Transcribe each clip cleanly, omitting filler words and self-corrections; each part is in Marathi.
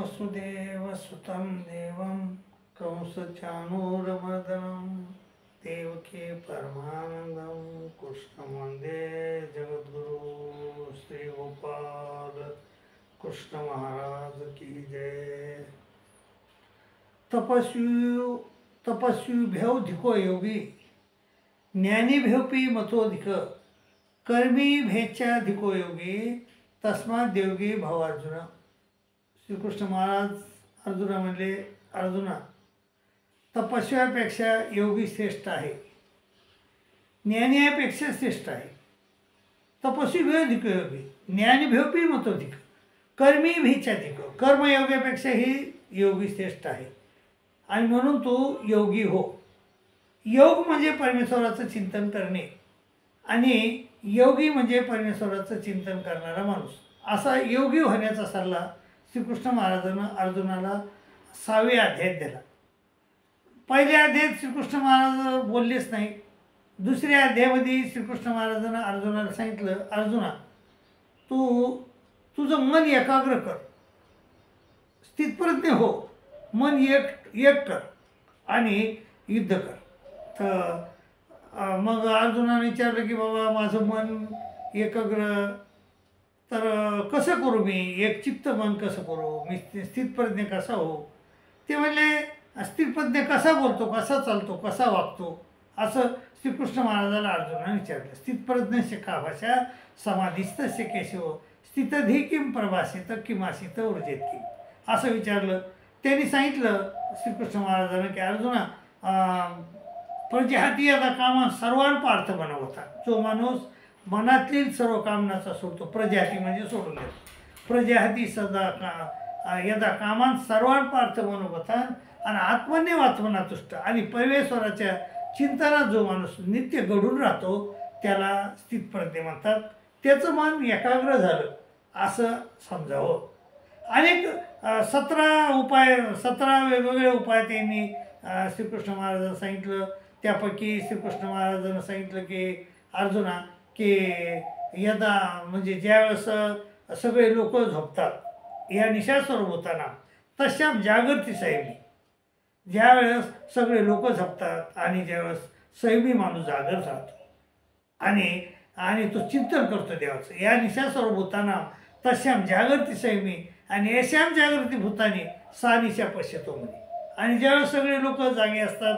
वसुदेवसुतं देवं कंसचाणूरमर्दनं देवकी परमानंदं कृष्ण वंदे जगद्गुरु श्री गोपाल कृष्ण महाराज की जय। तपस्वी भेव धिको योगी ज्ञानी भेवपी मतोधिक कर्मी भेच्या धिको योगी तस्मात देवगी भाव अर्जुन। श्रीकृष्ण महाराज अर्जुना म्हणले, अर्जुना तपस्व्यापेक्षा योगी श्रेष्ठ आहे, ज्ञानीपेक्षा श्रेष्ठ आहे। तपस्वी भेव धिको योगी ज्ञानी भेवपी मतोधिक कर्मी भीच्या धिक कर्मयोगापेक्षा ही योगी श्रेष्ठ आहे आणि म्हणून तू योगी हो। योग म्हणजे परमेश्वराचं चिंतन करणे आणि योगी म्हणजे परमेश्वराचं चिंतन करणारा माणूस। असा योगी होण्याचा सल्ला श्रीकृष्ण महाराजांना अर्जुनाला 6व्या अध्यायात दिला। पहिल्या अध्यायात श्रीकृष्ण महाराज बोललेच नाही। दुसऱ्या अध्यायामध्ये श्रीकृष्ण महाराजांना अर्जुनाला सांगितलं, अर्जुना तुझं मन एकाग्र कर, स्थितप्रज्ञ हो, मन एक कर आणि युद्ध कर। तर मग अर्जुनाने विचारलं की बाबा माझं मन एकाग्र तर कसं करू, मी एक चित्त मन कसं करू, मी स्थितप्रज्ञ कसा हो। ते म्हणले स्थितप्रज्ञ कसा बोलतो, कसा चालतो, कसा वागतो, असं श्रीकृष्ण महाराजाला अर्जुनाने विचारलं। स्थितप्रज्ञ का भाषा समाधिस्थ केशव स्थितधी किम प्रभासित किमासित ऊर्जेत किम, असं विचारलं। त्यांनी सांगितलं श्रीकृष्ण महाराजांना की अर्जुना प्रजाती आता कामा सर्वांपार्थ बनवता। जो माणूस मनातील सर्व कामनाचा सोडतो, प्रजाती म्हणजे सोडून देतो, प्रजाती सदा यदा कामान सर्वांपार्थ बनवतात आणि आत्मन्यवात्मना तुष्ट आणि परमेश्वराच्या चिंतनात जो माणूस नित्य घडून राहतो त्याला स्थितप्रज्ञ म्हणतात। त्याचं मन एकाग्र झालं असं समजावं। अनेक 17 वेगवेगळे उपाय त्यांनी श्रीकृष्ण महाराजांना सांगितलं। त्यापैकी श्रीकृष्ण महाराजांना सांगितलं की अर्जुना की यदा म्हणजे ज्यावेळेस सगळे लोक झोपतात या निशास्वरूप होताना तशा जागृती संयमी, ज्यावेळेस सगळे लोक झोपतात आणि ज्यावेळेस संयमी माणूस जागृत राहतो आणि तो चिंतन करतो देवाचं, या निशास्वरूप होताना तशाम जागृती संयमी आणि यशाम जागृती भूतानी सा निशा पश्यतो म्हणे। आणि ज्यावेळेस सगळे लोक जागे असतात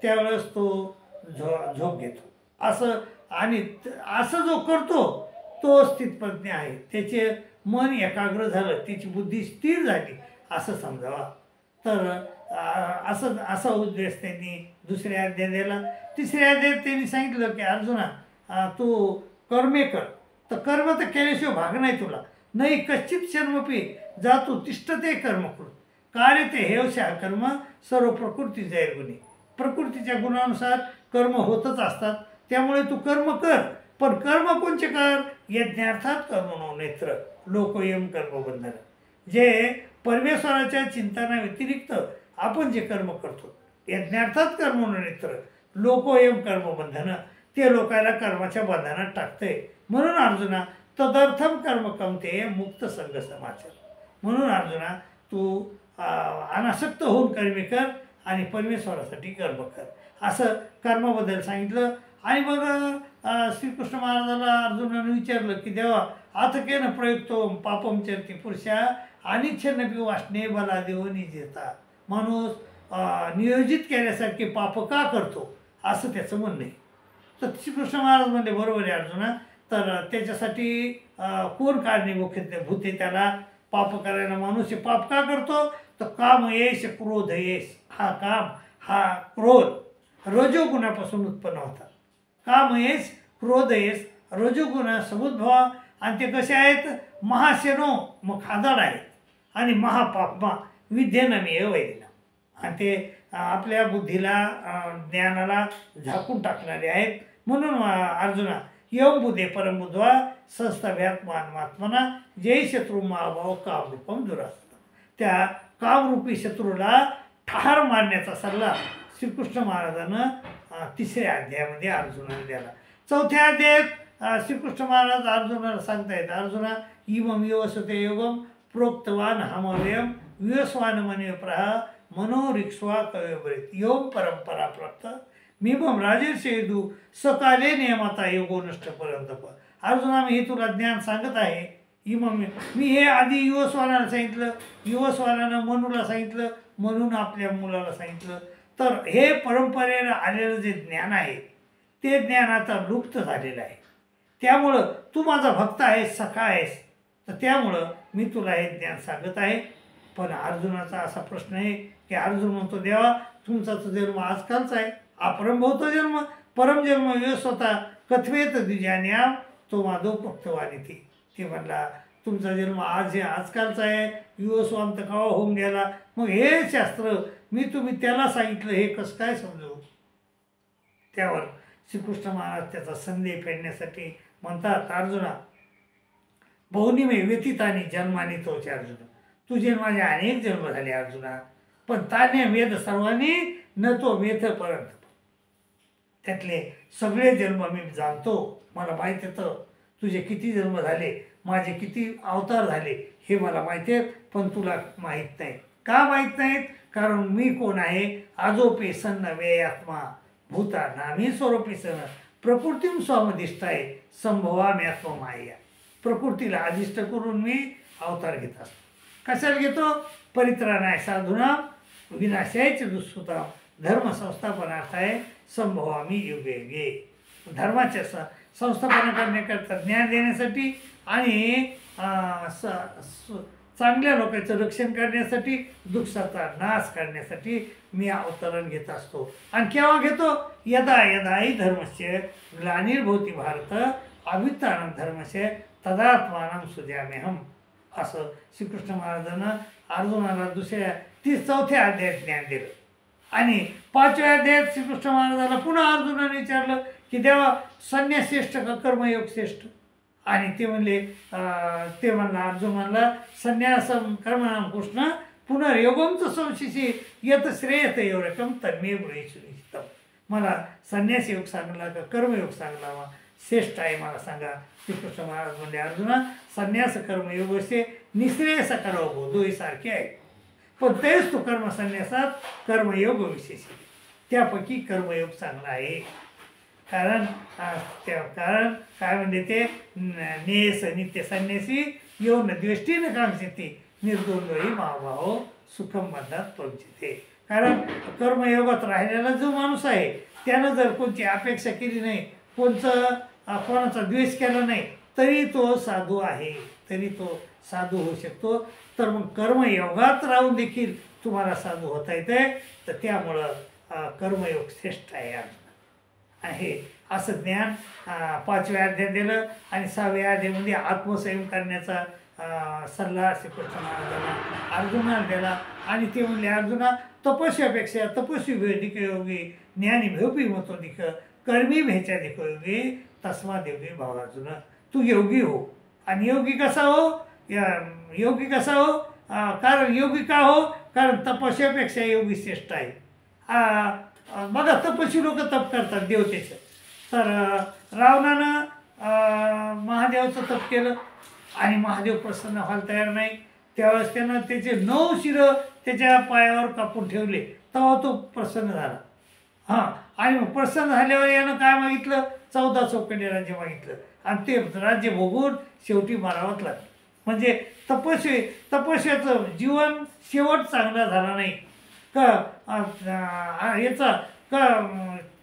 त्यावेळेस तो झोप घेतो असं, आणि असं जो करतो तो स्थितप्रज्ञ आहे, त्याचे मन एकाग्र झालं, त्याची बुद्धी स्थिर झाली असं समजावा। तर असा उद्देश त्यांनी दुसऱ्या अध्यायात दिला। तिसऱ्या अध्यायात त्यांनी सांगितलं की अर्जुना तू कर्मे कर, तर कर्म तर केल्याशिवाय भाग नाही तुला, नाही कश्चित शर्मपी जातो तिष्ठते कर्म कृत कार्य ते हेवशा कर्म सर्व प्रकृती जैर्गुणी। प्रकृतीच्या गुणानुसार कर्म होतच असतात, त्यामुळे तू कर्म कर, पण कर्म कोणचे कर, यज्ञार्थात कर्मणो नेत्र लोकयम कर्मबंधन। जे परमेश्वराच्या चिंतना व्यतिरिक्त आपण जे कर्म करतो यज्ञार्थात कर्मणो नेत्र लोकयम कर्मबंधन, ते लोकांना कर्माच्या बंधनात टाकते। म्हणून अर्जुना तदर्थम कर्म कमते मुक्त संग समाचार। म्हणून अर्जुना तू अनासक्त होऊन कर्मे कर आणि परमेश्वरासाठी कर्म कर, असं कर्माबद्दल सांगितलं। आणि मग श्रीकृष्ण महाराजाला अर्जुनाने विचारलं की देवा आता केन प्रयुक्तो पापम चरती पुरुषा अनिच्छन्नपी वासने बला देव निजेता। माणूस नियोजित केल्यासारखे पाप का करतो असं त्याचं म्हणणं आहे। तर श्रीकृष्ण महाराज म्हणले बरोबर आहे अर्जुना, तर त्याच्यासाठी कोण कारणीभूत आहे, त्याला पाप करायला माणूस हे पाप का करतो, तर काम येश क्रोध येश, हा काम हा क्रोध रजोगुणापासून उत्पन्न होतात। काम येश क्रोध येश रजोगुण समुद्भवा, आणि ते कसे आहेत, महाशनो मग खादाड आहेत आणि महापापमा विद्येनं मी वैदिना, आणि ते आपल्या बुद्धीला ज्ञानाला झाकून टाकणारे आहेत। म्हणून अर्जुना यम बुद्धे परमबुद्ध्वा संस्थाव्यात्मात्मना जय शत्रू महाभाव कामरूपम दुरासना। त्या कामरूपी शत्रूला ठार मारण्याचा सल्ला श्रीकृष्ण महाराजांना तिसऱ्या अध्यायामध्ये अर्जुनाने दिला। चौथ्या अध्यायात श्रीकृष्ण महाराज अर्जुनाला सांगतायत, अर्जुना इमम योवसते योगम प्रोक्तवान हमव्यम व्युयस्वानमने प्रहा मनोरिक्ष्वा कवयभरेत योम परंपरा प्राप्त मीमम राजेशेदू सकाले नियमाता योगो नष्ट पर्यंत. अर्जुना मी हे तुला ज्ञान सांगत आहे. मी हे आधी युवस्वानाला सांगितलं, युवस्वानानं मनूला सांगितलं, म्हणून आपल्या मुलाला सांगितलं. तर हे परंपरेनं आलेलं जे ज्ञान आहे ते ज्ञान आता लुप्त झालेलं आहे. त्यामुळं तू माझा भक्त आहेस, सखा आहेस, तर त्यामुळं मी तुला हे ज्ञान सांगत आहे. पण अर्जुनाचा असा प्रश्न आहे की अर्जुन म्हणतो, देवा तुमचा तो जन्म आजकालचा आहे, अपरंभवतो जन्म परमजन्म व्यवस्था कथवेत द्विजान्याम तो माधव भक्तवानी ती. ते म्हणला तुमचा जन्म आज हे आजकालचा आहे, युवस्वांत कवा होऊन गेला, मग हे शास्त्र तुम्ही त्याला सांगितलं हे कसं काय समजू. त्यावर श्रीकृष्ण महाराज त्याचा संदेह फेडण्यासाठी म्हणतात, अर्जुना बहुनिमे व्यतीतानी जन्माने तोचे अर्जुन, तुझे माझे अनेक जन्म झाले अर्जुना, पण ताने वेद सर्वांनी न तो वेथपर्यंत. त्यातले सगळे जन्म मी जाणतो, मला माहीत येतं तुझे किती जन्म झाले, माझे किती अवतार झाले हे मला माहिती आहे, पण तुला माहीत नाही. का माहीत नाहीत? कारण मी कोण आहे. आजोपे सन्न वे आत्मा भूता नामी स्वरूपी सन प्रकृतीम स्वामदिष्टाय संभवामी आत्ममाया. प्रकृतीला अधिष्ट करून मी अवतार घेत असतो. कशाला घेतो? परित्राणाय साधूना विनाशायच दुष्कृता धर्म संस्थापनार्थाय संभवामी युगे युगे. धर्माच्या संस्थापना करण्याकरता, ज्ञान देण्यासाठी आणि चांगल्या लोकांचं रक्षण करण्यासाठी, दुःखाचा नाश करण्यासाठी मी अवतरण घेत असतो. आणि केव्हा घेतो? यदा यदाही धर्मस्य ग्लानिर्भवती भारत अभित्थानं धर्मस्य तदात्मानं सृजाम्यहम्. असं श्रीकृष्ण महाराजांना अर्जुनाला चौथ्या अध्यायात ज्ञान दिलं. आणि 5व्या अध्यायात श्रीकृष्ण महाराजाला पुन्हा अर्जुनाने विचारलं की देवा संन्यास श्रेष्ठ का कर्मयोग श्रेष्ठ. आणि ते म्हणला अर्जुन म्हणला संन्यासम कर्मणाम कृष्ण पुनर्योगमचं संशिशी यत श्रेयत एवढं तन्मे सुनिश्चितम. मला संन्यास योग सांगला का कर्मयोग सांगला श्रेष्ठ आहे मला सांगा. श्रीकृष्ण महाराज म्हणले अर्जुना संन्यास कर्मयोग असे निश्रेयस करावं दोही सारखे आहे, पण तेच तो कर्मसन्यासात कर्मयोग विशेष आहे. त्यापैकी कर्मयोग चांगला आहे. कारण काय म्हणते ते नेस नित्य संन्यासी येऊन द्वेष्टी न कांक्षते निर्द्वंद्वही महाभाव सुखम बंधात पोहोचते. कारण कर्मयोगात राहिलेला जो माणूस आहे त्यानं जर कोणती अपेक्षा केली नाही, कोणाचा द्वेष केला नाही, तरी तो साधू आहे, तरी तो साधू होऊ शकतो. तर मग कर्मयोगात राहून देखील तुम्हाला साधू होता येते. तर त्यामुळं कर्मयोग श्रेष्ठ आहे असं ज्ञान 5व्या अध्यायात दिलं. आणि 6व्या अध्यायामध्ये आत्मसंयम करण्याचा सल्ला श्रीकृष्ण महाराजांना अर्जुनाला दिला. आणि ते म्हणले अर्जुना तपस्यापेक्षा तपस्वी भेदिक योगी ज्ञानी भेवपी मतोदिक कर्मी भेच्या योगी तस्मा देवी भाव अर्जुन. तू योगी हो. आणि योगी कसा हो? योगी कसा हो? कारण योगी का हो? कारण तपस्यापेक्षा योगी श्रेष्ठ आहे. बघा तपस्वी लोक तप करतात देवतेचं. तर रावणानं महादेवाचं तप केलं आणि महादेव प्रसन्न व्हायला तयार नाही. त्यावेळेस त्यानं त्याचे 9 शिरं त्याच्या पायावर कापून ठेवले, तेव्हा तो प्रसन्न झाला. आणि मग प्रसन्न झाल्यावर यानं काय मागितलं? 14 चौकडी राज्य मागितलं. आणि ते राज्य भोगून शेवटी मारावंच लागलं. म्हणजे तपस्याचं जीवन शेवट चांगला झाला नाही का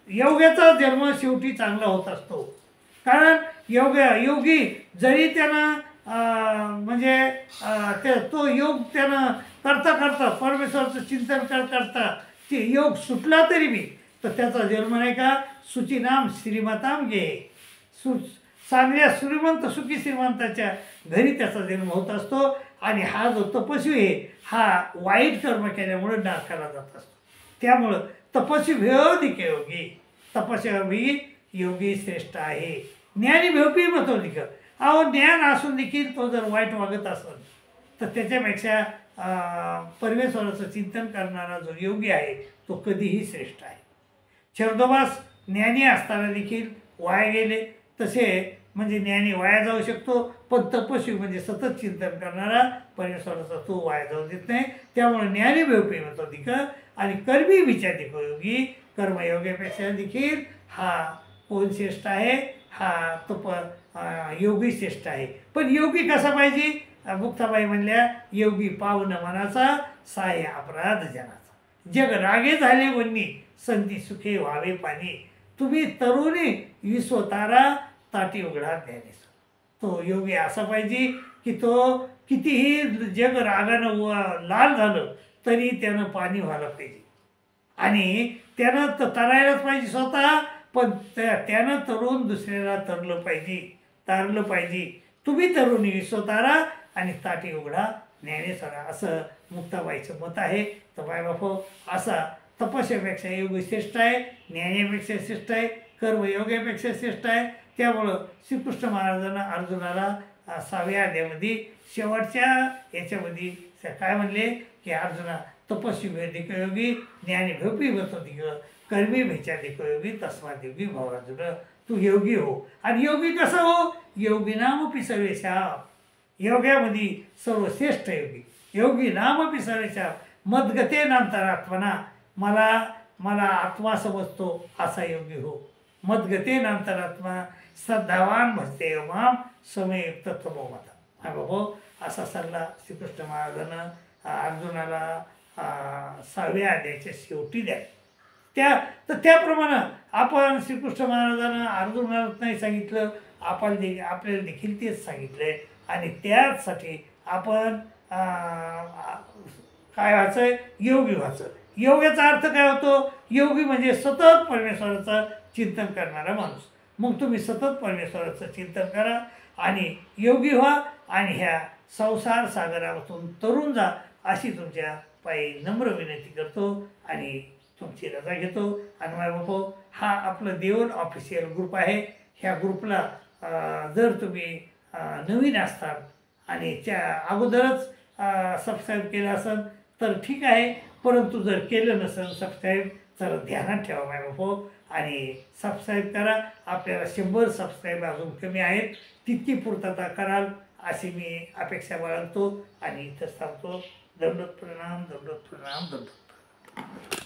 योग्याचा जन्म शेवटी चांगला होत असतो. कारण योगी जरी त्यानं तो योग त्यानं करता परमेश्वराचं चिंतन करता ते योग सुटला तरी बी तर त्याचा जन्म नाही का सुचिनाम श्रीमताम घे चांगल्या श्रीमंत सुखी श्रीमंताच्या घरी त्याचा जन्म होत असतो. आणि हा जो तपस्वी आहे हा वाईट कर्म केल्यामुळे नरकाला जात असतो. त्यामुळं तपस्वी भेवधिक योगी तपस्वी योगी श्रेष्ठ आहे. ज्ञानी भेवपी मतोधिक. ज्ञान असून देखील तो जर वाईट वागत असेल तर त्याच्यापेक्षा परमेश्वराचं चिंतन करणारा जो योगी आहे तो कधीही श्रेष्ठ आहे. छंदोबास ज्ञानी असताना देखील वाया गेले, तसे म्हणजे ज्ञानी वाया जाऊ शकतो, पण तपस्वी म्हणजे सतत चिंतन करणारा परमेश्वराचा तो वाया जाऊ देत नाही. त्यामुळे ज्ञानी भेवपी म्हणतो अधिक आणि कर्मी विचारिक योगी कर्मयोगापेक्षा देखील हा कोण श्रेष्ठ आहे, हा योगी श्रेष्ठ आहे. पण योगी कसा पाहिजे? मुक्ताबाई म्हणल्या, योगी पावन मनाचा साय अपराध जनाचा, जग रागे झाले वन्नी संती सुखे व्हावे पाणी, तुम्ही तरुणी विश्वतारा ताटी उघडा ज्ञानेश्वर. तो योगी असा पाहिजे की तो कितीही जग रागानं लाल झालं तरी त्यानं पाणी व्हायला पाहिजे आणि त्यानं तरायलाच पाहिजे स्वतः, पण त्यानं तरुण दुसऱ्याला तारलं पाहिजे. तुम्ही तरुणी विश्वतारा आणि ताटी उघडा ज्ञानेश्वरा, असं मुक्ताबाईचं मत आहे. तर बायबापो, असा तपस्यापेक्षा योग श्रेष्ठ आहे, ज्ञानापेक्षा श्रेष्ठ आहे, कर्मयोगापेक्षा श्रेष्ठ आहे. त्यामुळं श्रीकृष्ण महाराजांना अर्जुनाला 6व्या अध्यायामध्ये शेवटच्या याच्यामध्ये काय म्हणले की अर्जुना, तपस्वी भेदिक योगी ज्ञानी भेपी बसवती कर्मी भेचाधिक योगी तस्मात योगी भाव अर्जुन, तू योगी हो. आणि योगी कसं हो? योगी नामपि सर्वेशा, योगामध्ये सर्वश्रेष्ठ योगी नामपि सर्वेशा मद्गते नांतरात्मना, मला आत्मा समजतो असा योगी हो. मद्गते नांतरात्मा श्रद्धावान भजते माम समयुक्त तमोमता. हा बाबो, असा सल्ला श्रीकृष्ण महाराजांना अर्जुनाला 6व्या अध्यायाच्या शेवटी द्या. त्याप्रमाणे आपण श्रीकृष्ण महाराजांना अर्जुनाला नाही सांगितलं, आपल्याला देखील तेच सांगितलं आहे. आणि त्यासाठी आपण काय व्हायचं? योगी व्हायचं. योगाचा अर्थ काय होतो? योगी म्हणजे सतत परमेश्वराचं चिंतन करणारा माणूस. मग तुम्ही सतत परमेश्वराचं चिंतन करा आणि योगी व्हा आणि ह्या संसार सागरातून तरुण जा, अशी तुमच्या पायी नम्र विनंती करतो आणि तुमची रजा घेतो. आणि बापू, हा आपलं देऊन ऑफिशियल ग्रुप आहे. ह्या ग्रुपला जर तुम्ही नवीन असताल आणि त्या अगोदरच सबस्क्राईब केलं असेल तर ठीक आहे, परंतु जर केलं नसेल सबस्क्राईब तर ध्यानात ठेवा बापू आणि सबस्क्राईब करा. आपल्याला 100 सबस्क्राईब अजून कमी आहेत, तितकी पूर्तता कराल अशी मी अपेक्षा बाळगतो आणि इथं सांगतो. दंडोत प्रणाम, दंडोत प्रणाम, दंडोत प्रणाम.